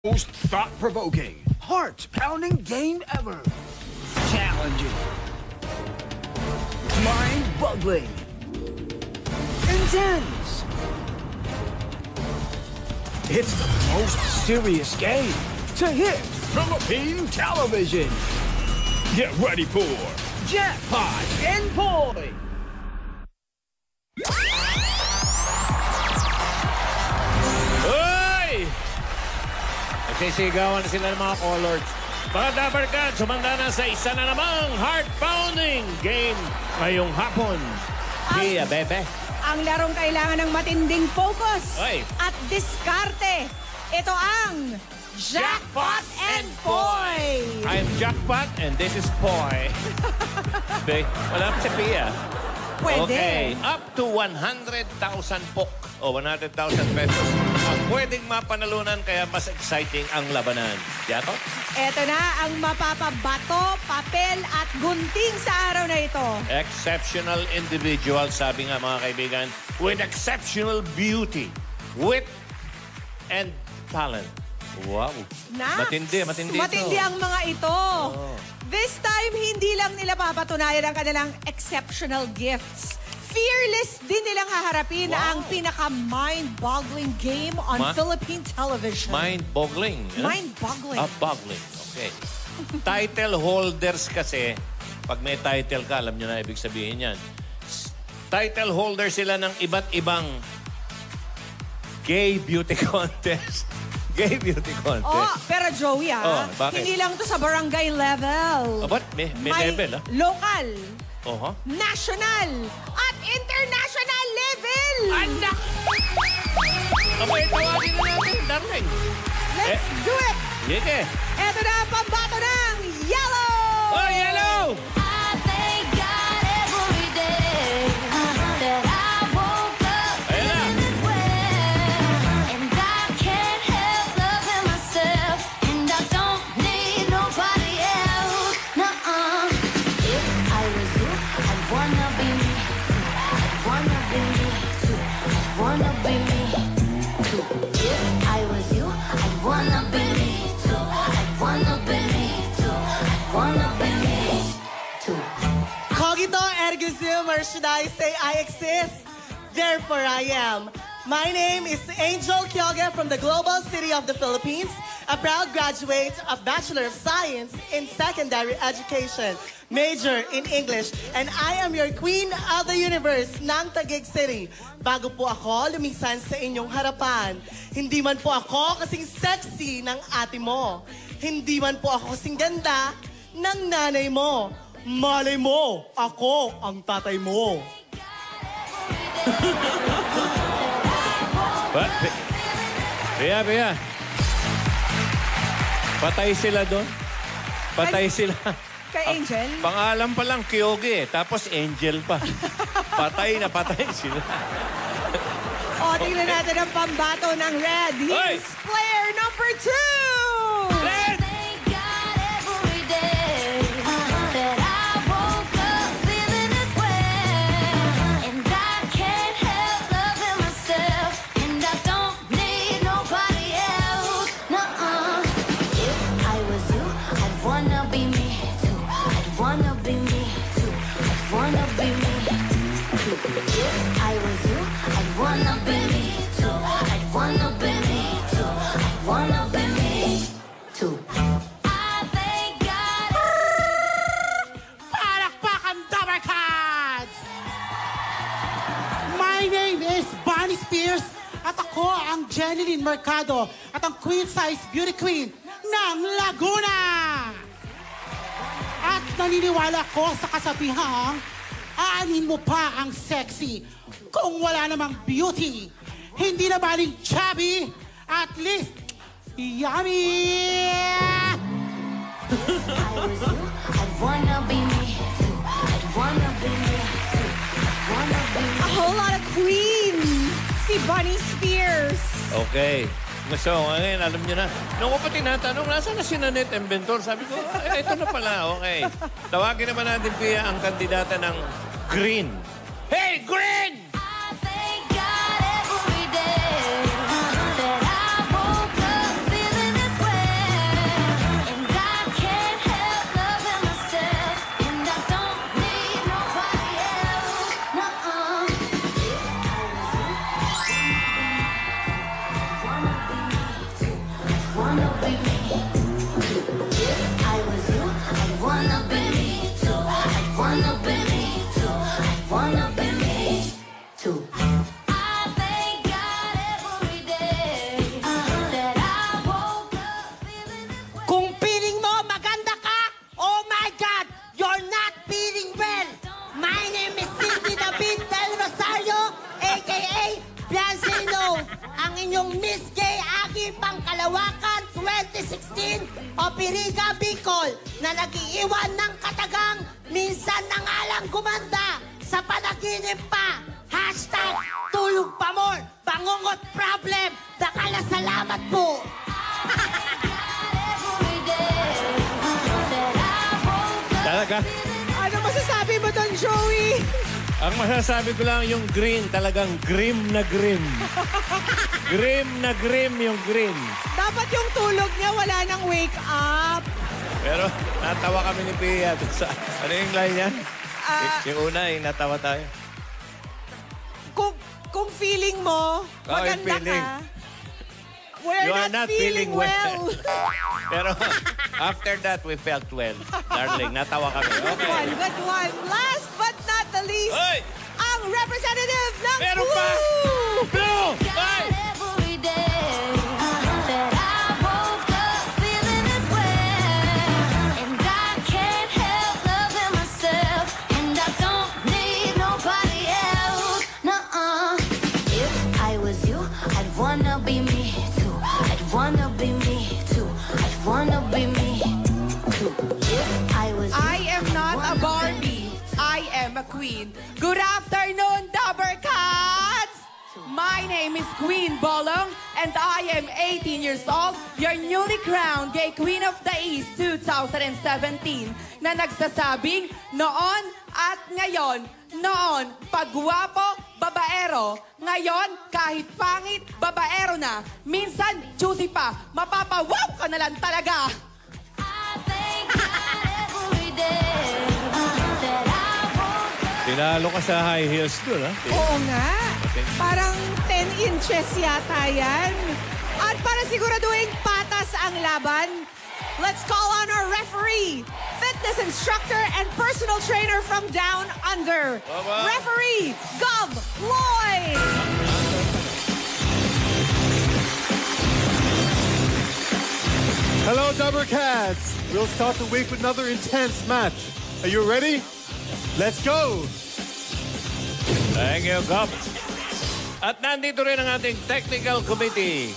Most thought-provoking, heart-pounding game ever. Challenging. Mind-boggling. Intense. It's the most serious game to hit Philippine television. Get ready for Jackpot and Boy. Nagsisigawan na sila ng mga colors. Mga Dabarkad, sumanda na sa isa na namang heart-pounding game ngayong hapon. Pia, bebe. Ang larong kailangan ng matinding focus Oy. at diskarte. Ito ang Jackpot and Poy. I'm Jackpot and this is Poy. Wala pa si Pia. Pwede. Okay, up to 100,000 pok o 100,000 pesos ang pwedeng mapanalunan kaya mas exciting ang labanan. Yato? Ito na ang mapapabato, papel at gunting sa araw na ito. Exceptional individual, sabi nga mga kaibigan, with exceptional beauty, wit, and talent. Wow. Matindi ito. Matindi ang mga ito. Oh. This time, hindi lang nila papatunayan ang kanilang exceptional gifts. Fearless din nilang haharapin ang pinaka-mind-boggling game on Philippine television. Mind-boggling? Mind-boggling. Boggling. Okay. Title holders kasi, pag may title ka, alam nyo na ibig sabihin yan. Title holder sila ng iba't ibang gay beauty contest. Gay beauty contest. Oh, pero Joey, bakit? hindi lang to sa barangay level. Ba't? May level, Local, Uh-huh. national, at international level! Anak! Abay, tawagin na natin, darling. Let's do it! Sige. Ito na ang pambato ng Yellow! Oh, Yellow! I thank God every day that I woke up feeling this way. And I can't help loving myself. And I don't need nobody else. Nuh-uh. If I was you, I'd wanna be me too. I'd wanna be me too. I'd wanna be me too. If I was you, I'd wanna be me too. I'd wanna be me too. I'd wanna be me too. Cogito ergo sum, or should I say I exist? Therefore I am. My name is Angel Kyoge from the global city of the Philippines, a proud graduate of Bachelor of Science in Secondary Education, major in English, and I am your Queen of the Universe ng Taguig City. Bago po ako lumisan sa inyong harapan, hindi man po ako kasing sexy ng ate mo. Hindi man po ako kasing ganda ng nanay mo. Malay mo, ako ang tatay mo. Pia. Patay sila doon. Patay sila. Kay Angel? Pangalan pa lang, Kyoge. Tapos Angel pa. Patay sila. O, tingnan natin ang pambato ng Red. He's player number 2! Red! Thank God every day that I woke up feeling this way. And I can't help loving myself. And I don't need nobody else. Nuh-uh. If I was you, I'd wanna be me too. I'd wanna be me too. I'd wanna be me too. If I was you, I'd wanna be me too. I'd wanna be me too. I'd wanna be me too. I thank God. Palakpakan, Dabarkads! My name is Bonnie Spears at ako ang Jeneline Mercado at ang Queen Size Beauty Queen ng Laguna! At naniniwala ko sa kasabihang aanin mo pa ang sexy kung wala namang beauty. Hindi na baling chubby, at least yummy! I was you, I'd wanna be me too. I'd wanna be me too. I'd wanna be me. A whole lot of queen! Si Bonnie Spears. Okay. So, ngayon, alam nyo na. Nung ko pa tinatanong, nasa na si Nanette Inventor? Sabi ko, ito na pala. Okay. Tawagin naman natin, Pia, ang kandidata ng Green. Hey, Green! I thank God every day that I woke up feeling this wanna be me too. If I was you, I'd wanna be me too. I'd wanna be me too. I'd wanna be me too. I thank God every day that I woke up feeling this way. Kung feeling mo maganda ka, oh my God, you're not feeling well. My name is Cindy David Del Rosario, a.k.a. Beyonce Knows, ang inyong Miss Gay Agi Pangkalawakan 2016 o Piriga Bicol na nag-iiwan ng katagang minsan na nga lang gumanda sa panaginip pa. Hashtag tulog pa more, bangungot problem, dakala salamat po. Every day that I woke up. Talaga? Ano masasabi mo doon, Joey? Ang masasabi ko lang yung green, talagang grim na grim. Grim na grim yung green. Dapat yung tulog niya wala nang wake up. Pero natawa kami ni Pia. Ano yung line yan? Yung una, natawa tayo. Kung feeling mo, maganda feeling. ka, we're You are not not feeling feeling well. Pero after that, we felt well. Darling, natawa kami. Good Okay. one, good one. Last but not the least, Hoy! ang representative ng Meron pa! Blue! Blue! Hoy! Every day that I woke up feeling this way, and I can't help loving myself, and I don't need nobody else. Nuh-uh. If I was you, I'd wanna be me too. I'd wanna be me too. I'd wanna be me too. If I was you, I am not a Barbie. I am a queen. Good afternoon, Dabber Cats! My name is Queen Bolong, and I am 18 years old, your newly crowned Gay Queen of the East 2017, na nagsasabing noon at ngayon, noon pagwapo, babaero, ngayon kahit pangit, babaero na, minsan juicy pa, mapapawaw ka na lang talaga. I thank God every day that I woke up. Tinalo ka sa high heels doon, ha? Oo nga. Parang 10 inches yata yan. At para siguraduhin patas ang laban, let's call on our referee, fitness instructor and personal trainer from Down Under. Baba. Referee, Gov Lloyd! Hello, Dubber Cats. We'll start the week with another intense match. Are you ready? Let's go. Thank you, Gop. At nandito rin ang ating technical committee.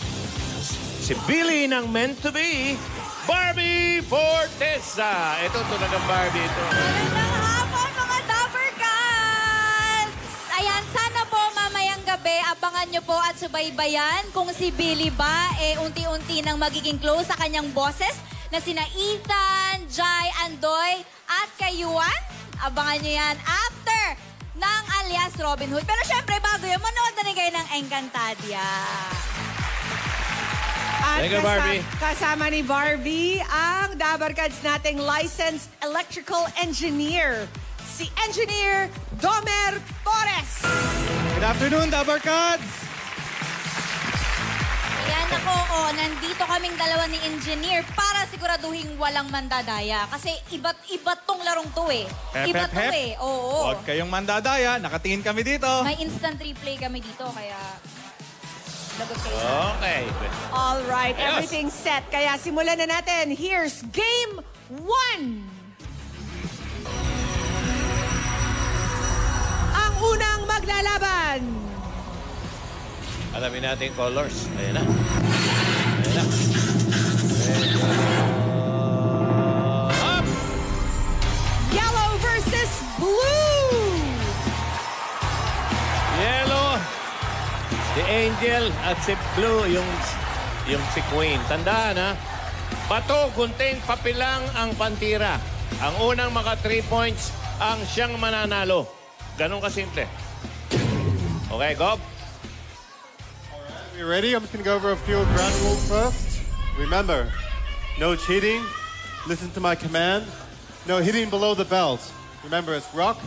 Si Billy ng Meant to Be, Barbie Fortesa. Ito talagang Barbie ito. Magandang hapon, mga Dapper Cats! Ayan, sana po mamayang gabi, abangan nyo po at subaybayan kung si Billy ba, unti-unti nang magiging close sa kanyang boses na sina Ethan, Jai, Andoy, at kay Yuan. Abangan nyo yan after ng alias Robin Hood. Pero syempre, bago yun, manood na rin kayo ng Encantadia. At Thank you, Barbie. kasama ni Barbie, ang Dabarkads nating licensed electrical engineer, si Engineer Domer Torres. Good afternoon, Dubber Cats. Ayan ako, nandito kaming dalawa ni Engineer para siguraduhin walang mandadaya. Kasi iba't tong larong to eh. Iba to eh, oo. Huwag kayong mandadaya. Nakatingin kami dito. May instant replay kami dito, kaya lagot kayo. Okay. All right, Ayos. everything's set. Kaya simulan na natin. Here's Game 1. Ang unang maglalaban. Alamin natin colors. Ayan na. Ayan na. Up! Yellow versus blue. Yellow. Si Angel at si Blue, yung si Queen. Tandaan, ha? Bato, gunting, papilang ang pantira. Ang unang maka 3 points ang siyang mananalo. Ganun kasimple. Okay, Gob? You ready? I'm just going to go over a few ground rules first. Remember, no cheating. Listen to my command. No hitting below the belt. Remember, it's rock,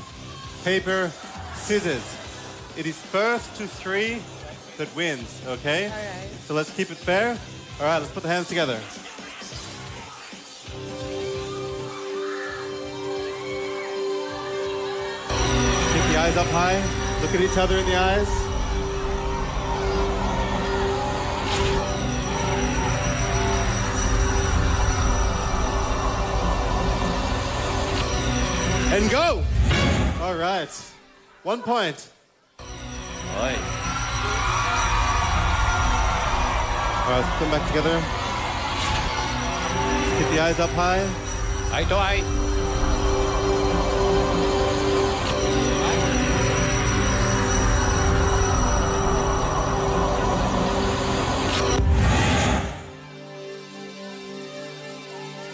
paper, scissors. It is first to 3 that wins, okay? All right. So let's keep it fair. All right, let's put the hands together. Keep the eyes up high. Look at each other in the eyes. And go! All right. 1 point. Oy. All right, let's put them back together. Keep the eyes up high. Eye to eye.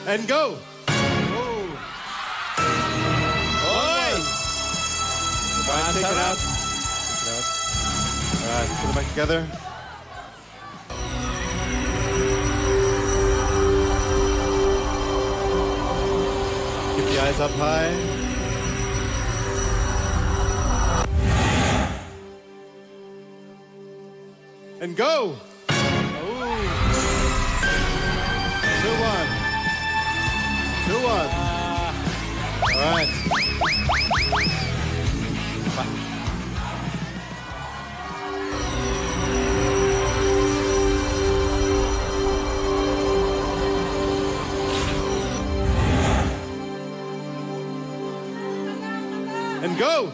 And go! Oy! All right, take it out. Take it out. All right, put them back together. Keep the eyes up high. And go! 2-1. 2-1. All right. And go!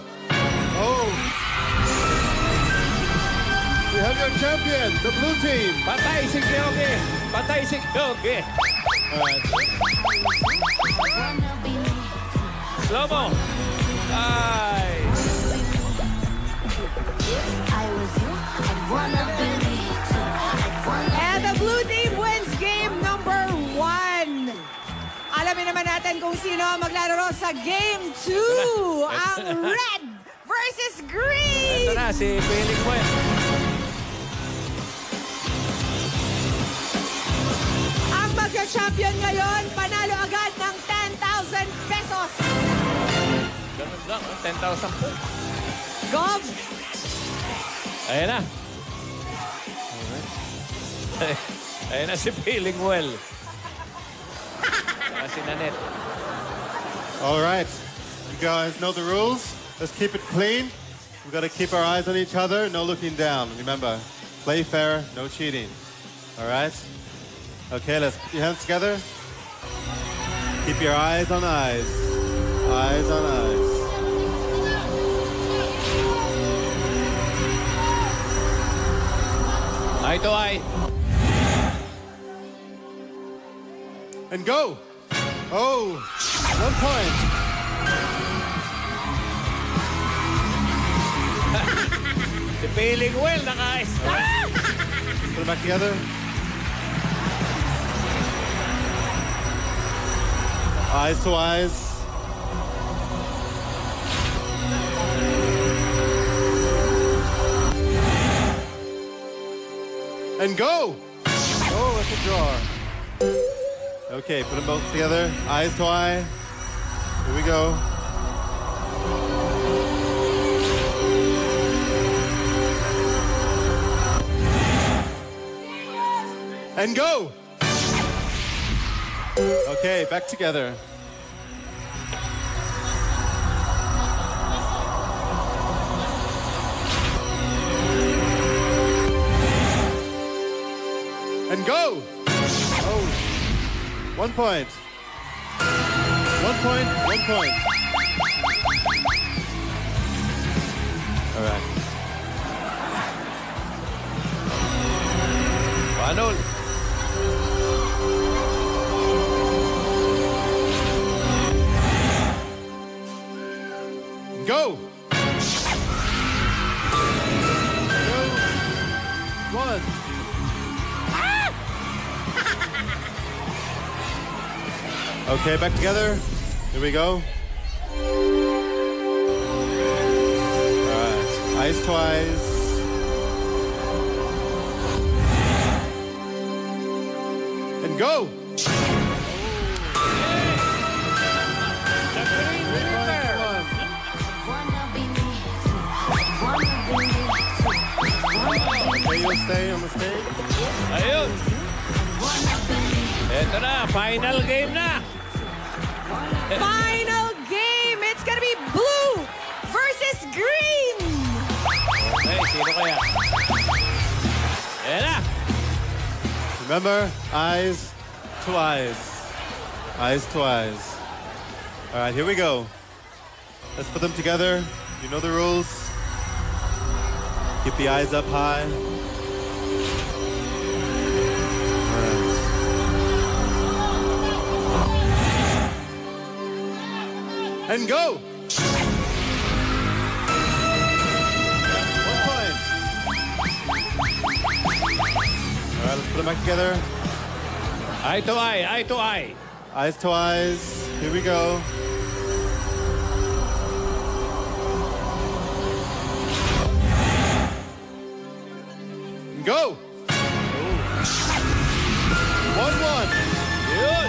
Oh! We have your champion, the blue team. Patay si Kyoge! Patay si Kyoge! All right. Slow mo! Ay! And the blue team wins game number 1. Alamin naman natin kung sino ang maglalaro sa game 2. Ang red versus green. Ito na, si Feeling Well. Ang magka-champion ngayon, panalo agad ng 10,000 pesos. Ganun lang, 10,000 po. Gov, Ayan na. Ayan na si Feeling Well. Saka si Nanette. All right. You guys know the rules. Let's keep it clean. We've got to keep our eyes on each other. No looking down. Remember, play fair, no cheating. All right? Okay, let's put your hands together. Keep your eyes on eyes. Eyes on eyes. Eye to eye. And go. Oh, 1 point. Si Feeling Well, naka-start. Put them back together. Eyes to eyes. And go! Oh, it's a draw. Okay, put them both together. Eyes to eye. Here we go. And go! Okay, back together. And go! Oh, 1 point. 1 point, 1 point. All right. 1-0. Go! 2, 1. Okay, back together. Here we go. All right. Eyes to eyes. And go! Okay, you'll stay on the stage. Ayun. Ito na, final game na. Final game! It's gonna be blue versus green! Okay, sino kaya? Ayan na. Remember, eyes to eyes. Eyes to eyes. All right, here we go. Let's put them together. You know the rules. Keep the eyes up high. And go! 1 point. All right, let's put them back together. Eye to eye, eye to eye. Eyes to eyes. Here we go. Go! 1-1. Yun.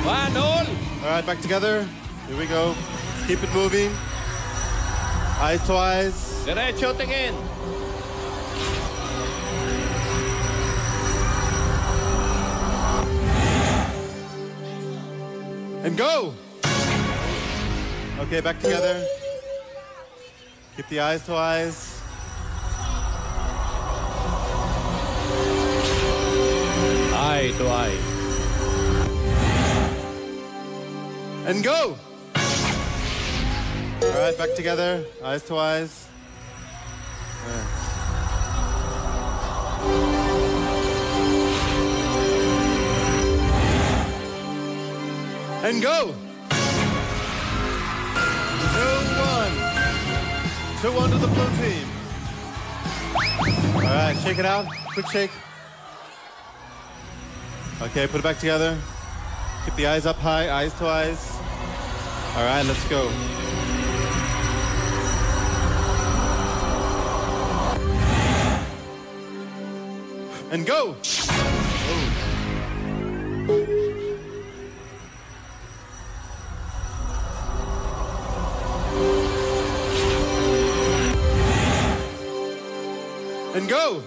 1-all. All right, back together. Here we go. Let's keep it moving. Eyes to eyes. Diretso tingin. And go! Okay, back together. Keep the eyes to eyes. Eye to eye. And go! All right, back together. Eyes to eyes. And go! 2-1. 2-1 to the blue team. All right, shake it out. Quick shake. Okay, put it back together. Keep the eyes up high, eyes to eyes. All right, let's go. And go! And go!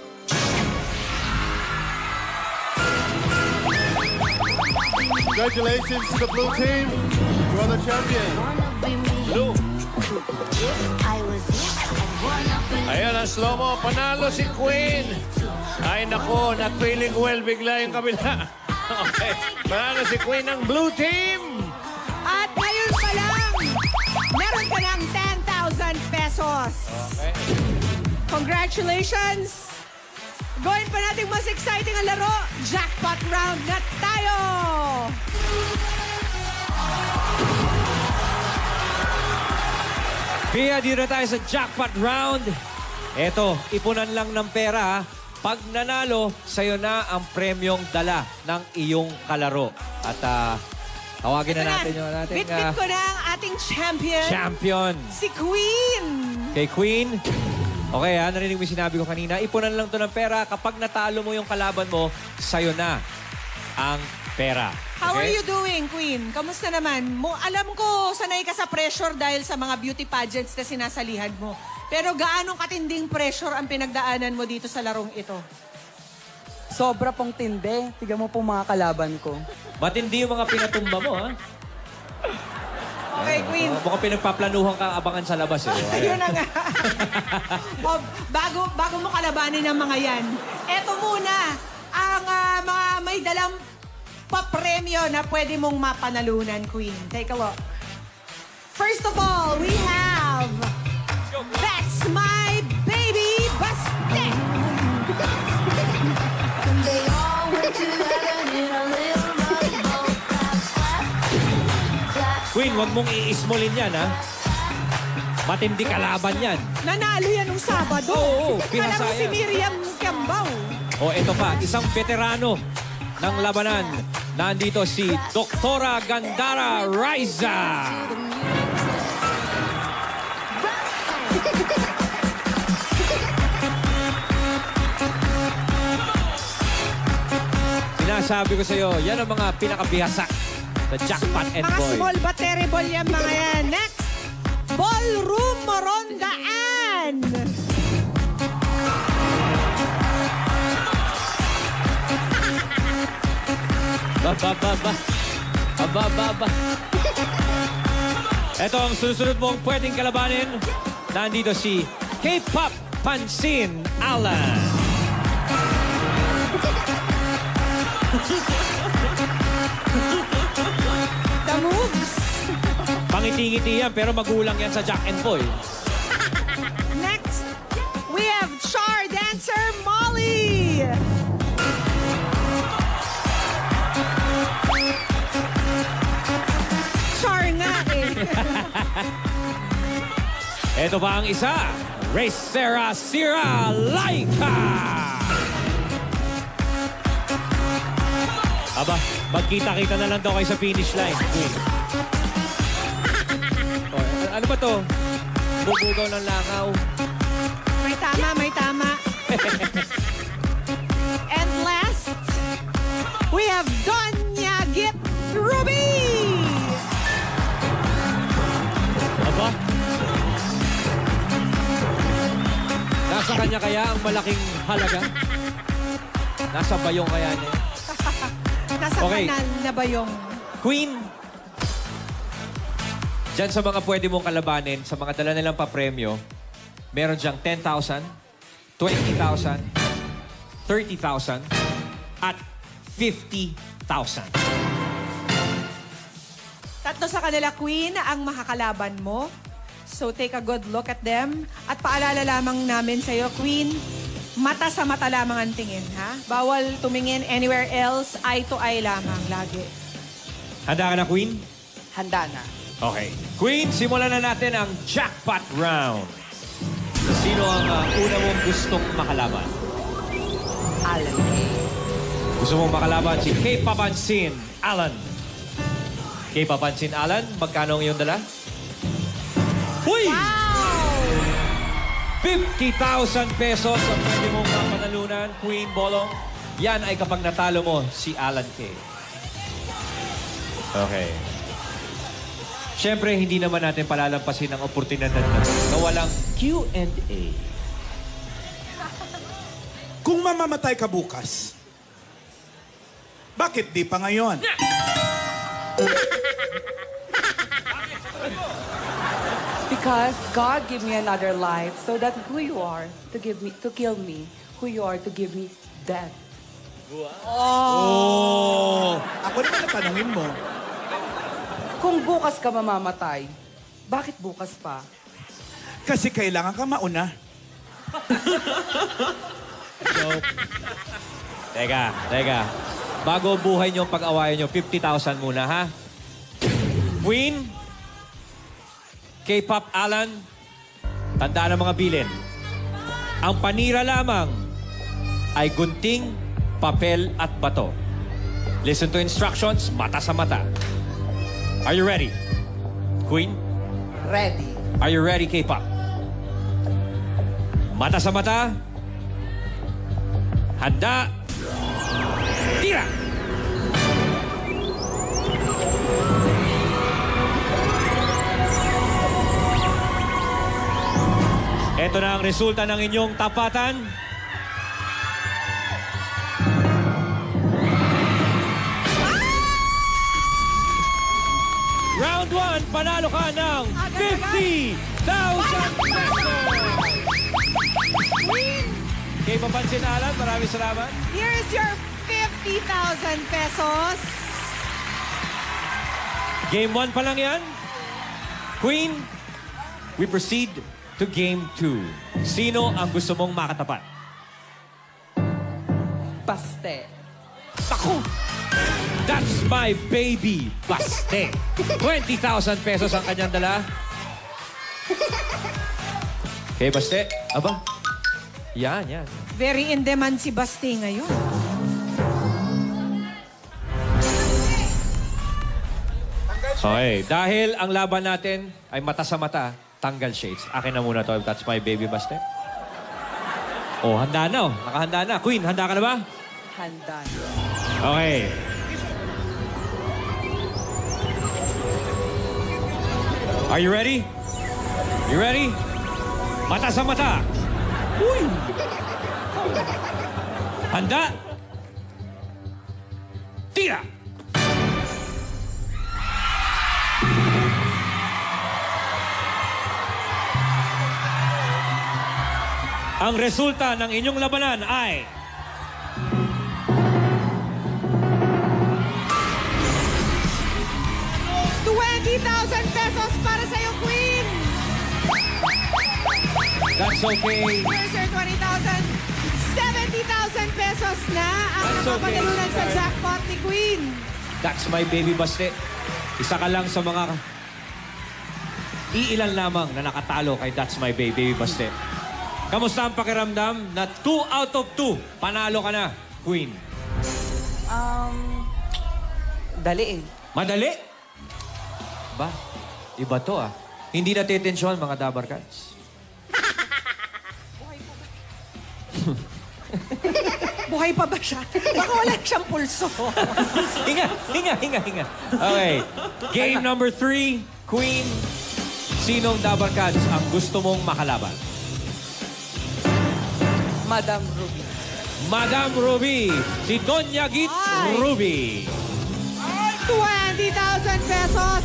Congratulations to the blue team. You are the champion. Blue. Ayan ang slow-mo. Panalo si Queen. Ay, nako. Not feeling well. Bigla yung kabila. Okay. Panalo si Queen ng blue team. At ngayon pa lang, meron ka ng 10,000 pesos. Okay. Congratulations! Gawin pa natin mas exciting ang laro. Jackpot round na tayo! Pia, dito na tayo sa jackpot round. Eto, ipunan lang ng pera. Pag nanalo, sa'yo na ang premyong dala ng iyong kalaro. At tawagin na natin yung ating Bit-bit ko na ang ating champion. champion. Si Queen. Kay Queen. Okay ha, narinig mo yung sinabi ko kanina. Ipunan lang to ng pera. Kapag natalo mo yung kalaban mo, sa'yo na ang pera. How are Okay? you doing, Queen? Kamusta naman? Alam ko, sanay ka sa pressure dahil sa mga beauty pageants na sinasalihan mo. Pero gaano katinding pressure ang pinagdaanan mo dito sa larong ito? Sobra pong tindi. Tignan mo po mga kalaban ko. Matindi yung mga pinatumba mo, ha? Okay, Queen. Mukhang pinagpaplanuhan ka abangan sa labas, eh. Ayun na nga. O, bago mo kalabanin ang mga yan, eto muna ang mga may dalang papremyo na pwede mong mapanalunan, Queen. Take a look. First of all, we have That's My Baby Baste. They all went to heaven in a little rowboat. Clap, clap, Queen, huwag mong iismolin yan, ha? Matindi kalaban yan. Nanalo yan nung Sabado. Oo, Kala mo si pinasaya. Miriam Kiambao. O eto pa, isang veterano ng labanan. Nandito si Doktora Gandara Raiza. Sinasabi ko sa iyo, yan ang mga pinakabihasa sa Jackpot and Mga Boy. small but terrible yan mga yan. Next, Ballroom Morondaan. Aba. Ito ang susunod mong pwedeng kalabanin. Nandito si K-pop Pansin Alan. The moves. Pangiti-ngiti yan, pero magulang yan sa Jack and Boy. Next, we have Char dancer Molly. Char nga eh. Ito pa ang isa, Racera Sira Laika. Aba, magkita-kita na lang daw kayo sa finish line. Queen. Oh, ano ba to? Bubugaw ng langaw. May tama. And last, we have Donya Git Ruby. Aba? Nasa kanya kaya ang malaking halaga? Nasa bayong kaya niya? Nasa Okay. kanal na ba yung... Queen, dyan sa mga pwede mong kalabanin, sa mga dala nilang papremyo, meron diyang 10,000, 20,000, 30,000, at 50,000. Tatlo sa kanila, Queen, ang makakalaban mo. So take a good look at them. At paalala lamang namin sa'yo, Queen, mata sa mata lamang ang tingin, ha? Bawal tumingin anywhere else, eye to eye lamang lagi. Handa ka na, Queen? Handa na. Okay. Queen, simulan na natin ang jackpot round. Sino ang una mong gustong makalaban? Alan K. Gusto mong makalaban si Kay Papansin Alan. Kay Papansin Alan, magkano ang iyong dala? Huy! Wow! 50,000 pesos ang pwede mong mapanalunan, Queen Bolong. Yan ay kapag natalo mo si Alan Kay. Okay. Siyempre, hindi naman natin palalampasin ang oportunidad na walang Q&A. Kung mamamatay ka bukas, bakit di pa ngayon? Because God gave me another life so that who you are to kill me, who you are to give me death. Oh! Ako naman natanungin mo. Kung bukas ka mamamatay, bakit bukas pa? Kasi kailangan ka mauna. Teka. Bago buhay niyo pag-awayan niyo, 50,000 muna, ha? Queen, K-pop Alan, tandaan ang mga bilin. Ang panira lamang ay gunting, papel at bato. Listen to instructions, mata sa mata. Are you ready? Queen? Ready. Are you ready, K-pop? Mata sa mata. Handa. Tira! Ito na ang resulta ng inyong tapatan. Round 1, panalo ka ng 50,000 pesos! Kay Papansin Alan, maraming salamat. Here's your 50,000 pesos. Game 1 pa lang yan. Queen, we proceed to Game 2. Sino ang gusto mong makatapat? Paste. Ako! That's my baby, Baste. 20,000 pesos ang kanyang dala. Okay, Baste. Aba. Yan. Very in demand si Basti ngayon. Okay, dahil ang laban natin ay mata sa mata, tanggal shades. Akin na muna to. That's my baby, Baste. Oh, handa na. Nakahanda na. Queen, handa ka na ba? Handa na. Okay. Are you ready? You ready? Mata sa mata. Uy! Handa? Tira! Ang resulta ng inyong labanan ay... ₱20,000 para sa'yo, Queen! That's okay. Here's your 20,000. 70,000 pesos na ang That's okay. napapadalunan sa jackpot ni Queen. That's my baby Baste. Isa ka lang sa mga... Iilan lamang na nakatalo kay That's my baby Baste. Kamusta ang pakiramdam na 2 out of 2 panalo ka na, Queen? Dali eh. Madali? Ba? Iba to ah. Hindi natitensyon mga Dabar Cats. Buhay pa ba siya? Baka wala siyang pulso. Hinga. Okay. Game number 3, Queen. Sinong Dabar Cats ang gusto mong makalaban? Madam Ruby. Madam Ruby. Si Doña Git Ay. Ruby. 20,000 pesos.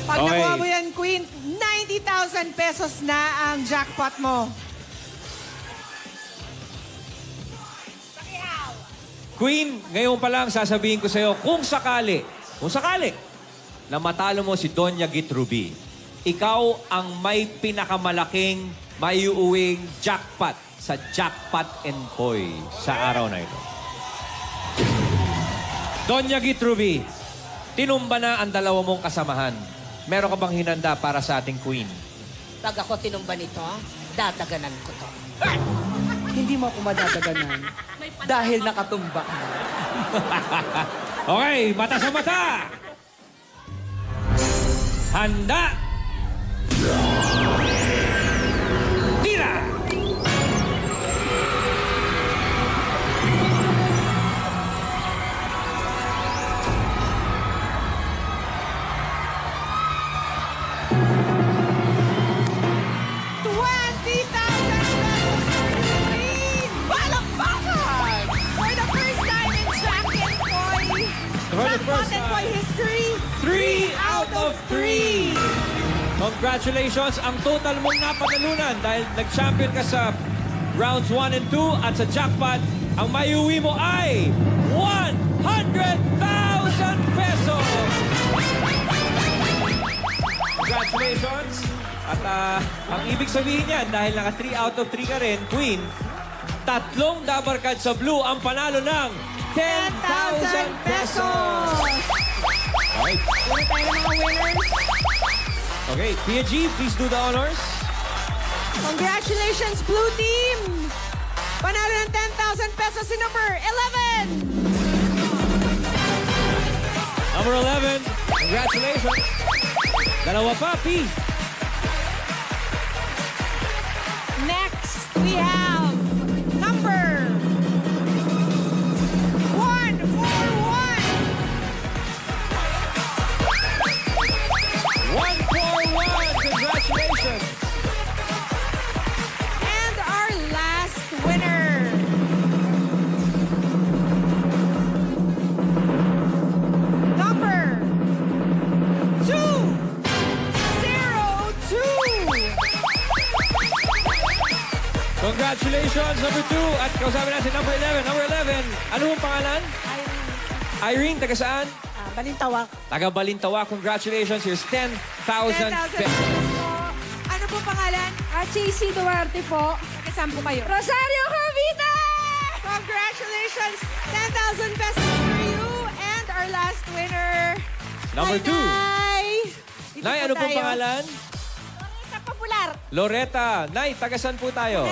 Pag Okay. nakuha mo yan, Queen, 90,000 pesos na ang jackpot mo. Queen, ngayon pa lang sasabihin ko sa'yo, kung sakali, na matalo mo si Doña Git Ruby, ikaw ang may pinakamalaking maiuwing jackpot sa Jackpot and Poy sa araw na ito. Doña Git Ruby, tinumba na ang dalawa mong kasamahan. Meron ka bang hinanda para sa ating Queen? Pag ako tinumba nito, dadaganan ko to. Hindi mo ako madadaganan dahil nakatumba ka. Okay, mata sa mata! Handa! Tira! Jackpot and Poy history, 3 out of 3! Congratulations! Ang total mong napadalunan dahil nag-champion ka sa rounds 1 and 2 at sa jackpot, ang maiuwi mo ay 100,000 pesos! Congratulations! At ang ibig sabihin yan, dahil naka 3 out of 3 ka rin, Queen, 3 Dabar Cats sa blue ang panalo ng 10,000 pesos! Okay. Puro tayo ng mga winners. Okay, Pia G, please do the honors. Congratulations, Blue Team! Panalo ng 10,000 pesos si number 11! Number 11, congratulations. Dalawa pa, P. Next, we have number 141. 141, congratulations. And our last winner. Number 202. Congratulations, number 2. At kausapin natin number 11. Number 11, ano mong pangalan? Irene, taga saan? Balintawak. Taga Balintawak. Congratulations, here's 10,000 10,000 pesos. pesos po. Ano po pangalan? JC Duarte po. Saan po kayo? Rosario Cavite! Congratulations! 10,000 pesos for you. And our last winner. Number 2. Nay! Dito Nay, po ano pong tayo. pangalan? Sa popular, Loretta. Nay, taga saan po tayo?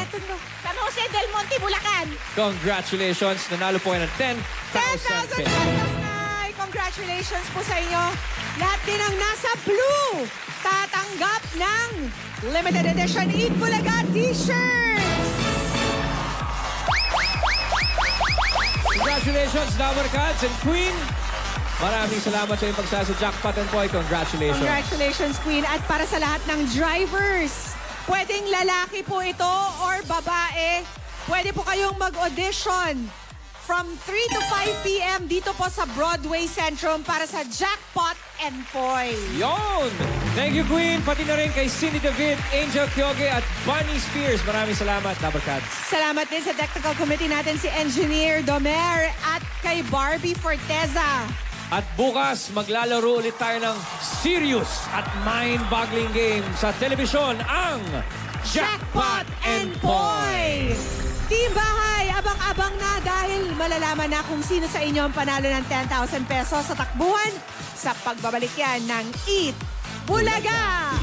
San Jose del Monte, Bulacan. Congratulations, nanalo po kayo ng 10,000 10,000 pesos. pesos, Nay! Congratulations po sa inyo. Lahat din ang nasa blue tatanggap ng limited edition Eat Bulaga t-shirts. Congratulations, Dabar Cats and Queen. Maraming salamat sa inyong pagsasa sa Jackpot and Poy. Congratulations. Congratulations, Queen. At para sa lahat ng drivers, pwedeng lalaki po ito or babae, pwede po kayong mag-audition from 3 to 5 p.m. dito po sa Broadway Centrum para sa Jackpot and Poy. Yon! Thank you, Queen. Pati na rin kay Cindy David, Angel Kyoge at Bunny Spears. Maraming salamat, Dabarkads. Salamat din sa technical committee natin si Engineer Domer at kay Barbie Forteza. At bukas, maglalaro ulit tayo ng serious at mind-boggling game sa telebisyon, ang Jackpot and Poy! Team Bahay, abang-abang na dahil malalaman na kung sino sa inyo ang panalo ng 10,000 pesos sa takbuhan sa pagbabalik yan ng Eat Bulaga!